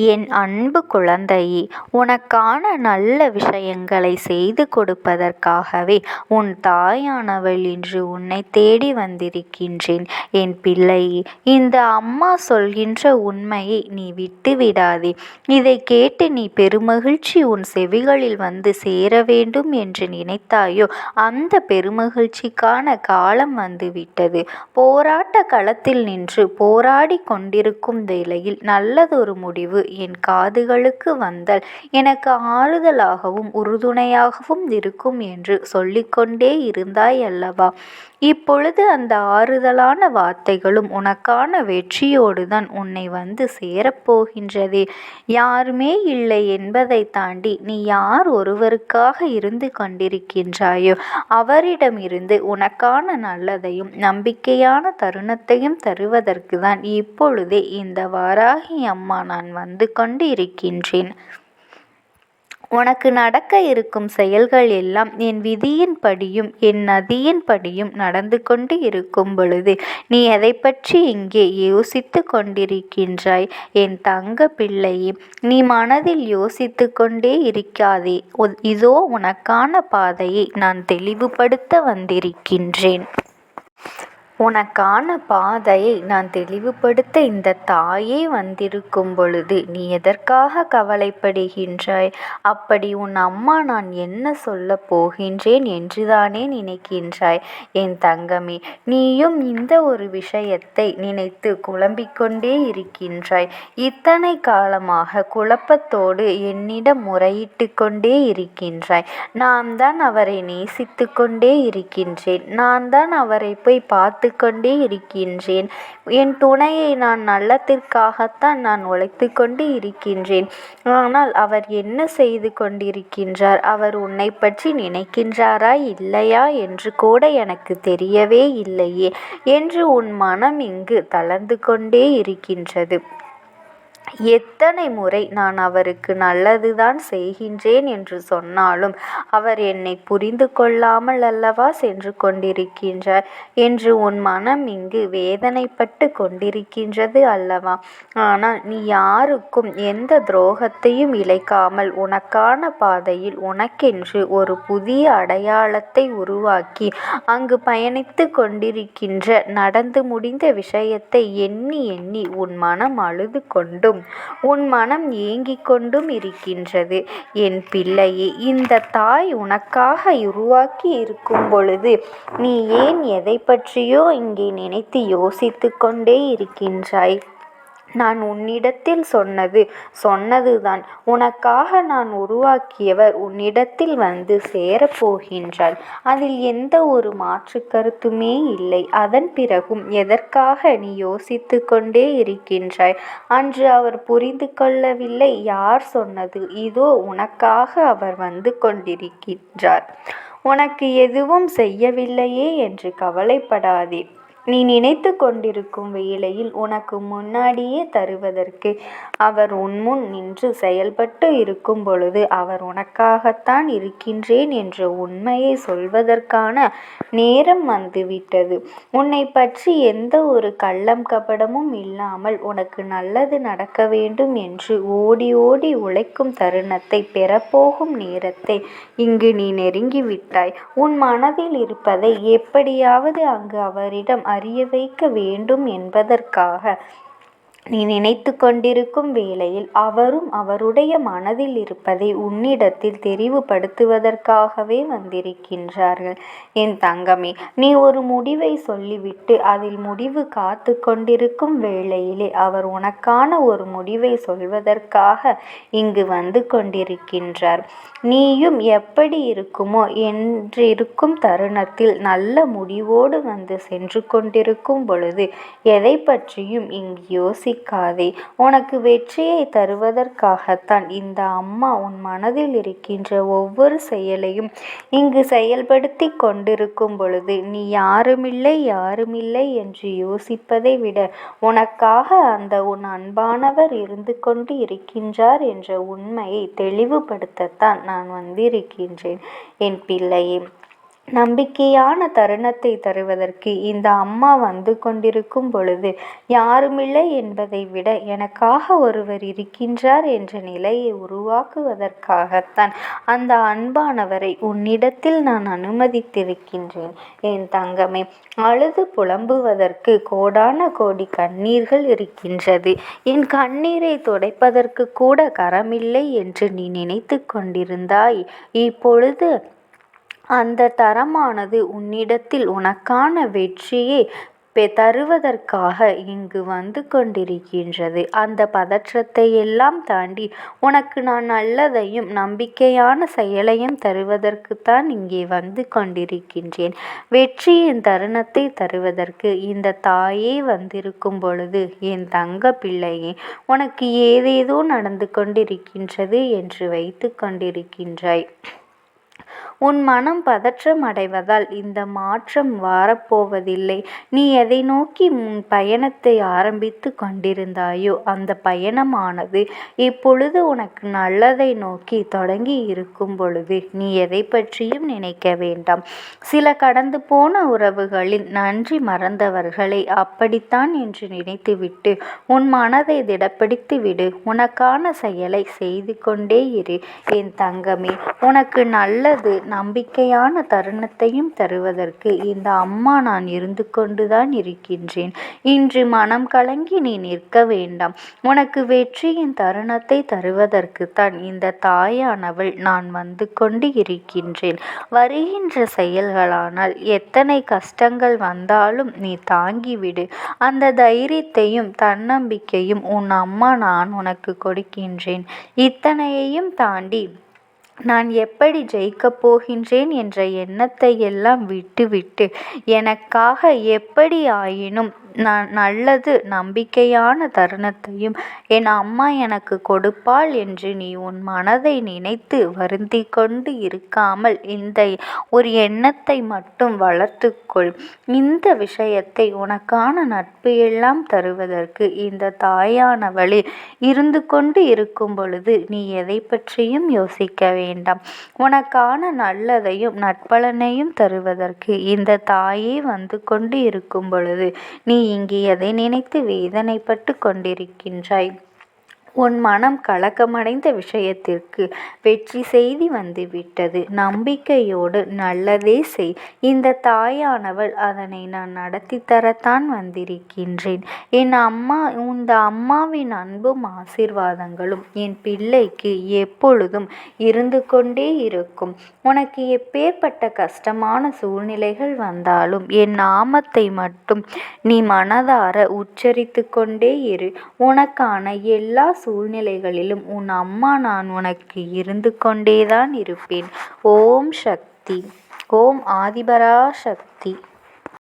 என் அன்பு குழந்தையே, உனக்கான நல்ல விஷயங்களை செய்து கொடுப்பதற்காகவே உன் தாயானவள் இன்று உன்னை தேடி வந்திருக்கின்றேன். என் பிள்ளையே, இந்த அம்மா சொல்கின்ற உண்மையை நீ விட்டுவிடாதே. இதை கேட்டு நீ பெருமகிழ்ச்சி உன் செவிகளில் வந்து சேர வேண்டும் என்று நினைத்தாயோ, அந்த பெருமகிழ்ச்சிக்கான காலம் வந்துவிட்டது. போராட்ட களத்தில் நின்று போராடி கொண்டிருக்கும் வேளையில் நல்லதொரு முடிவு என் காதுகளுக்கு வந்தால் எனக்கு ஆறுதலாகவும் உறுதுணையாகவும் இருக்கும் என்று சொல்லிக்கொண்டே இருந்தாய் அல்லவா? இப்பொழுது அந்த ஆறுதலான வார்த்தைகளும் உனக்கான வெற்றியோடுதான் உன்னை வந்து சேரப்போகின்றதே. யாருமே இல்லை என்பதை தாண்டி நீ யார் ஒருவருக்காக இருந்து கொண்டிருக்கின்றாயோ அவரிடமிருந்து உனக்கான நல்லதையும் நம்பிக்கையான தருணத்தையும் தருவதற்கு தான் இப்பொழுதே இந்த வாராகி அம்மா நான் வந்து கொண்டு இருக்கின்றேன். உனக்கு நடக்க இருக்கும் செயல்கள் எல்லாம் என் விதியின்படியும் என் நதியின்படியும் நடந்து கொண்டு இருக்கும் பொழுது நீ எதை பற்றி இங்கே யோசித்து கொண்டிருக்கின்றாய்? என் தங்க பிள்ளையே, நீ மனதில் யோசித்து கொண்டே இருக்காதே. இதோ உனக்கான பாதையை நான் தெளிவுபடுத்த வந்திருக்கின்றேன். உனக்கான பாதையை நான் தெளிவுபடுத்த இந்த தாயே வந்திருக்கும் பொழுது நீ எதற்காக கவலைப்படுகின்றாய்? அப்படி உன் அம்மா நான் என்ன சொல்ல போகின்றேன் என்றுதானே நினைக்கின்றாய்? என் தங்கமே, நீயும் இந்த ஒரு விஷயத்தை நினைத்து குழம்பிக்கொண்டே இருக்கின்றாய். இத்தனை காலமாக குழப்பத்தோடு என்னிடம் முறையிட்டு கொண்டே இருக்கின்றாய். நான் தான் அவரை நேசித்து கொண்டே இருக்கின்றேன். நான் தான் அவரை போய் பார்த்து கொண்டே இருக்கின்றேன். என் துணையை நான் நல்லத்திற்காகத்தான் நான் உழைத்து கொண்டு இருக்கின்றேன். ஆனால் அவர் என்ன செய்து கொண்டிருக்கின்றார்? அவர் உன்னை பற்றி நினைக்கின்றாரா இல்லையா என்று கூட எனக்கு தெரியவே இல்லையே என்று உன் மனம் இங்கு தளர்ந்து கொண்டே இருக்கின்றது. எத்தனை முறை நான் அவருக்கு நல்லதுதான் செய்கின்றேன் என்று சொன்னாலும் அவர் என்னை புரிந்து கொள்ளாமல் அல்லவா சென்று கொண்டிருக்கின்றார் என்று உன் மனம் இங்கு வேதனைப்பட்டு கொண்டிருக்கின்றது அல்லவா? ஆனால் நீ யாருக்கும் எந்த துரோகத்தையும் இழைக்காமல் உனக்கான பாதையில் உனக்கென்று ஒரு புதிய அடையாளத்தை உருவாக்கி அங்கு பயணித்து கொண்டிருக்கின்ற நடந்து முடிந்த விஷயத்தை எண்ணி எண்ணி உன் மனம் அழுது கொண்டும் உன் மனம் ஏங்கிக் கொண்டும் இருக்கின்றது. என் பிள்ளையே, இந்த தாய் உனக்காக உருவாக்கி இருக்கும் பொழுது நீ ஏன் எதை பற்றியோ இங்கே நினைத்து யோசித்து கொண்டே இருக்கின்றாய்? நான் உன்னிடத்தில் சொன்னதுதான். உனக்காக நான் உருவாக்கியவர் உன்னிடத்தில் வந்து சேரப்போகின்றார். அதில் எந்த ஒரு மாற்று கருத்துமே இல்லை. அதன் பிறகும் எதற்காக நீ யோசித்து கொண்டே இருக்கின்றாய்? அன்று அவர் புரிந்து கொள்ளவில்லை. யார் சொன்னது? இதோ உனக்காக அவர் வந்து கொண்டிருக்கின்றார். உனக்கு எதுவும் செய்யவில்லையே என்று கவலைப்படாதே. நீ நினைத்து கொண்டிருக்கும் வேளையில் உனக்கு முன்னாடியே தருவதற்கு அவர் உன்முன் நின்று செயல்பட்டு இருக்கும் பொழுது அவர் உனக்காகத்தான் இருக்கின்றேன் என்ற உண்மையை சொல்வதற்கான நேரம் வந்துவிட்டது. உன்னை பற்றி எந்த ஒரு கள்ளம் கபடமும் இல்லாமல் உனக்கு நல்லது நடக்க வேண்டும் என்று ஓடி ஓடி உழைக்கும் தருணத்தை பெறப்போகும் நேரத்தை இங்கு நீ நெருங்கிவிட்டாய். உன் மனதில் இருப்பதை எப்படியாவது அங்கு அவரிடம் அறிய வைக்க வேண்டும் என்பதற்காக நீ நினைத்து கொண்டிருக்கும் வேளையில் அவரும் அவருடைய மனதில் இருப்பதை உன்னிடத்தில் தெரிவுபடுத்துவதற்காகவே வந்திருக்கின்றார்கள். என் தங்கமே, நீ ஒரு முடிவை சொல்லிவிட்டு அதில் முடிவு காத்து கொண்டிருக்கும் வேளையிலே அவர் உனக்கான ஒரு முடிவை சொல்வதற்காக இங்கு வந்து கொண்டிருக்கின்றார். நீயும் எப்படி இருக்குமோ என்றிருக்கும் தருணத்தில் நல்ல முடிவோடு வந்து சென்று கொண்டிருக்கும் பொழுது எதை பற்றியும் இங்கு யோசிக்காதே. உனக்கு வெற்றியை தருவதற்காகத்தான் இந்த அம்மா உன் மனதில் இருக்கின்ற ஒவ்வொரு செயலையும் இங்கு செயல்படுத்தி கொண்டிருக்கும் பொழுது நீ யாருமில்லை என்று யோசிப்பதை விட உனக்காக அந்த உன் அன்பானவர் இருந்து கொண்டு இருக்கின்றார் என்ற உண்மையை தெளிவுபடுத்தத்தான் நான் வந்திருக்கின்றேன். என் பிள்ளையே, நம்பிக்கையான தருணத்தை தருவதற்கு இந்த அம்மா வந்து கொண்டிருக்கும் பொழுது, யாருமில்லை என்பதை விட எனக்காக ஒருவர் இருக்கின்றார் என்ற நிலையை உருவாக்குவதற்காகத்தான் அந்த அன்பானவரை உன்னிடத்தில் நான் அனுமதித்திருக்கின்றேன். என் தங்கமே, அழுது புலம்புவதற்கு கோடான கோடி கண்ணீர்கள் இருக்கின்றது. என் கண்ணீரை துடைப்பதற்கு கூட கரமில்லை என்று நீ நினைத்து கொண்டிருந்தாய். இப்பொழுது அந்த தரமானது உன்னிடத்தில் உனக்கான வெற்றியை தருவதற்காக இங்கு வந்து கொண்டிருக்கின்றது. அந்த பதற்றத்தை எல்லாம் தாண்டி உனக்கு நான் நல்லதையும் நம்பிக்கையான செயலையும் தருவதற்குத்தான் இங்கே வந்து கொண்டிருக்கின்றேன். வெற்றியின் தருணத்தை தருவதற்கு இந்த தாயே வந்திருக்கும் பொழுது, என் தங்க பிள்ளையே, உனக்கு ஏதேதோ நடந்து கொண்டிருக்கின்றது என்று வைத்து கொண்டிருக்கின்றாய். உன் மனம் பதற்றம் அடைவதால் இந்த மாற்றம் வரப்போவதில்லை. நீ எதை நோக்கி உன் பயணத்தை ஆரம்பித்து கொண்டிருந்தாயோ அந்த பயணமானது இப்பொழுது உனக்கு நல்லதை நோக்கி தொடங்கி இருக்கும் பொழுது நீ எதை பற்றியும் நினைக்க வேண்டாம். சில கடந்து போன உறவுகளில் நன்றி மறந்தவர்களை அப்படித்தான் என்று நினைத்துவிட்டு உன் மனதை திடப்படுத்தி விடு. உனக்கான செயலை செய்து கொண்டே இரு என் தங்கமே. உனக்கு நல்லது நம்பிக்கையான தருணத்தையும் தருவதற்கு இந்த அம்மா நான் இருந்து கொண்டுதான் இருக்கின்றேன். இன்று மனம் கலங்கி நீ நிற்க வேண்டாம். உனக்கு வெற்றியின் தருணத்தை தருவதற்குத்தான் இந்த தாயானவள் நான் வந்து கொண்டு இருக்கின்றேன். வருகின்ற செயல்களானால் எத்தனை கஷ்டங்கள் வந்தாலும் நீ தாங்கிவிடு. அந்த தைரியத்தையும் தன்னம்பிக்கையும் உன் அம்மா நான் உனக்கு கொடுக்கின்றேன். இத்தனையையும் தாண்டி நான் எப்படி ஜெயிக்கப் போகின்றேன் என்ற எண்ணத்தை எல்லாம் விட்டுவிட்டு எனக்காக எப்படி ஆயினும் நான் நல்லது நம்பிக்கையான தருணத்தையும் என் அம்மா எனக்கு கொடுப்பாள் என்று நீ உன் மனதை நினைத்து வருந்தி கொண்டு இருக்காமல் இந்த ஒரு எண்ணத்தை மட்டும் வளர்த்துக்கொள். இந்த விஷயத்தை உனக்கான நட்பு எல்லாம் தருவதற்கு இந்த தாயானவளே இருந்து கொண்டு இருக்கும் பொழுது நீ எதை பற்றியும் யோசிக்க வேண்டாம். உனக்கான நல்லதையும் நற்பலனையும் தருவதற்கு இந்த தாயே வந்து கொண்டு இருக்கும் பொழுது நீ இங்கே எதை நினைத்து வேதனைப்பட்டு கொண்டிருக்கின்றாய்? உன் மனம் கலக்கமடைந்த விஷயத்திற்கு வெற்றி செய்தி வந்துவிட்டது. நம்பிக்கையோடு நல்லதே செய். இந்த தாயானவள் அதனை நான் நடத்தி தரத்தான் வந்திருக்கின்றேன். இந்த அம்மாவின் அன்பும் ஆசீர்வாதங்களும் என் பிள்ளைக்கு எப்பொழுதும் இருந்து கொண்டே இருக்கும். உனக்கு எப்பேற்பட்ட கஷ்டமான சூழ்நிலைகள் வந்தாலும் என் நாமத்தை மட்டும் நீ மனதார உச்சரித்து கொண்டே இரு. உனக்கான எல்லா சூழ்நிலைகளிலும் உன் அம்மா நான் உனக்கு இருந்து கொண்டேதான் இருப்பேன். ஓம் சக்தி. ஓம் ஆதிபராசக்தி.